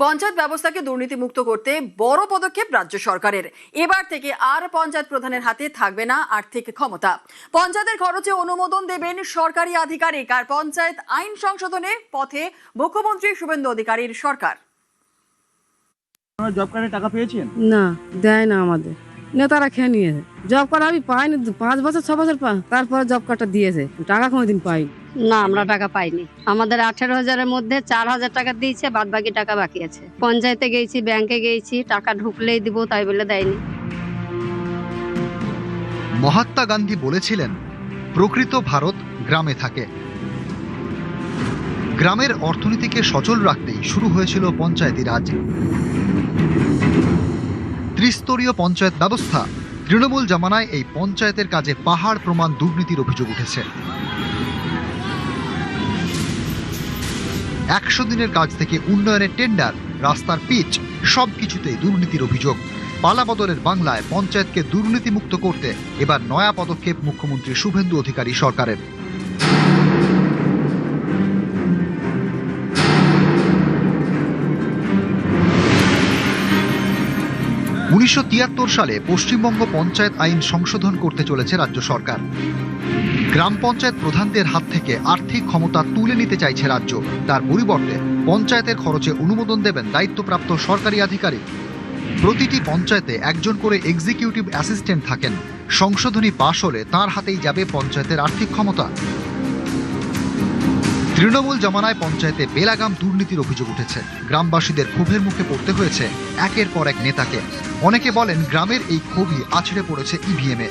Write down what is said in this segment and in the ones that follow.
পঞ্চায়েত ব্যবস্থাকে দুর্নীতিমুক্ত করতে বড় পদক্ষেপ রাজ্য সরকারের। এবার থেকে আর পঞ্চায়েত প্রধানের হাতে থাকবে না আর্থিক ক্ষমতা। পঞ্চায়েতের খরচে অনুমোদন দেবেন সরকারি আধিকারিক। আর পঞ্চায়েত আইন সংশোধনে পথে মুখ্যমন্ত্রী শুভেন্দু অধিকারীর সরকার। জব কার্ডে টাকা পেয়েছেন? না, দেয় না আমাদের নেতারা খেয়ে নিয়েছে। জব কার্ড আমি পাইনি, 5 বছর 6 বছর তারপরে জব কার্ডটা দিয়েছে, টাকা কোনোদিন পাইনি। না, আমরা টাকা পাইনি। আমাদের 18,000-এর মধ্যে 4,000 টাকা দিয়েছে, বাদ বাকি টাকা বাকি আছে। পঞ্চায়েতে গেছি, ব্যাংকে গেছি, টাকা ঢুকলেই দিব তাই বলে দেয়নি। মহাত্মা গান্ধী বলেছিলেন, প্রকৃত ভারত গ্রামে থাকে। গ্রামের অর্থনীতিকে সচল রাখতেই শুরু হয়েছিল পঞ্চায়েতি রাজ। ত্রিস্তরীয় পঞ্চায়েত ব্যবস্থা। তৃণমূল জামানায় এই পঞ্চায়েতের কাজে পাহাড় প্রমাণ দুর্নীতির অভিযোগ উঠেছে। 100 দিনের কাজ থেকে উন্নয়নের টেন্ডার, রাস্তার পিচ, সবকিছুতেই দুর্নীতির অভিযোগ। পালাবদলের বাংলায় পঞ্চায়েতকে দুর্নীতিমুক্ত করতে এবার নয়া পদক্ষেপ মুখ্যমন্ত্রী শুভেন্দু অধিকারী সরকারের। 1973 সালে পশ্চিমবঙ্গ পঞ্চায়েত আইন সংশোধন করতে চলেছে রাজ্য সরকার। গ্রাম পঞ্চায়েত প্রধানদের হাত থেকে আর্থিক ক্ষমতা তুলে নিতে চাইছে রাজ্য। তার পরিবর্তে পঞ্চায়েতের খরচে অনুমোদন দেবেন দায়িত্বপ্রাপ্ত সরকারি আধিকারিক। প্রতিটি পঞ্চায়েতে একজন করে এক্সিকিউটিভ অ্যাসিস্ট্যান্ট থাকেন। সংশোধনী পাশ হলে তার হাতেই যাবে পঞ্চায়েতের আর্থিক ক্ষমতা। তৃণমূল জামানায় পঞ্চায়েতে বেলাগাম দুর্নীতির অভিযোগ উঠেছে। গ্রামবাসীদের ক্ষোভের মুখে পড়তে হয়েছে একের পর এক নেতাকে। অনেকে বলেন, গ্রামের এই ক্ষোভই আছড়ে পড়েছে ইভিএমে।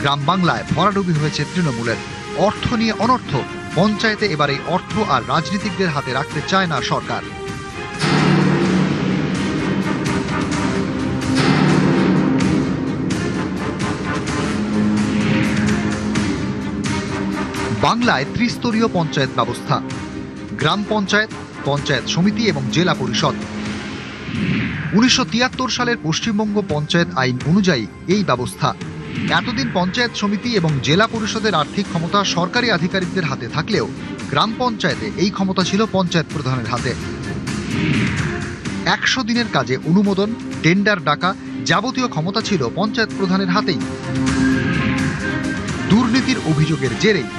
গ্রাম বাংলায় ভরাডুবি হয়েছে তৃণমূলের। অর্থ নিয়ে অনর্থ। পঞ্চায়েতে এবার এই অর্থ আর রাজনীতিকদের হাতে রাখতে চায় না সরকার। বাংলায় ত্রিস্তরীয় পঞ্চায়েত ব্যবস্থা। গ্রাম পঞ্চায়েত, পঞ্চায়েত সমিতি এবং জেলা পরিষদ। 1973 সালের পশ্চিমবঙ্গ পঞ্চায়েত আইন অনুযায়ী এই ব্যবস্থা। এতদিন পঞ্চায়েত সমিতি এবং জেলা পরিষদের আর্থিক ক্ষমতা সরকারি আধিকারিকদের হাতে থাকলেও গ্রাম পঞ্চায়েতে এই ক্ষমতা ছিল পঞ্চায়েত প্রধানের হাতে। 100 দিনের কাজে অনুমোদন, টেন্ডার ডাকা, যাবতীয় ক্ষমতা ছিল পঞ্চায়েত প্রধানের হাতেই। দুর্নীতির অভিযোগের জেরেই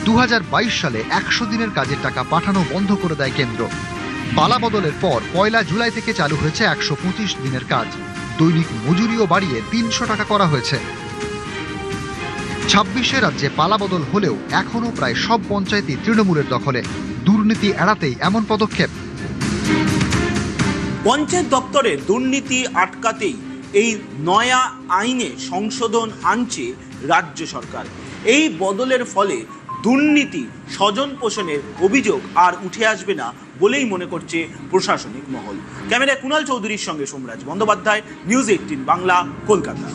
2022 সালে 100 দিনের কাজের টাকা পাঠানো বন্ধ করে দেয় কেন্দ্র। পালাবদলের পর 1 জুলাই থেকে চালু হয়েছে 125 দিনের কাজ। দৈনিক মজুরিও বাড়িয়ে 300 টাকা করা হয়েছে। 26 রাজ্যে পালাবদল হলেও এখনো প্রায় সব পঞ্চায়েতই তৃণমূলের দখলে। দুর্নীতি এড়াতেই এমন পদক্ষেপ। পঞ্চায়েত দপ্তরে দুর্নীতি আটকাতেই এই নয়া আইনে সংশোধন আনছে রাজ্য সরকার। এই বদলের ফলে দুর্নীতি, স্বজন পোষণের অভিযোগ আর উঠে আসবে না বলেই মনে করছে প্রশাসনিক মহল। ক্যামেরায় কুণাল চৌধুরীর সঙ্গে সোমরাজ বন্দ্যোপাধ্যায়, নিউজ 18 বাংলা, কলকাতা।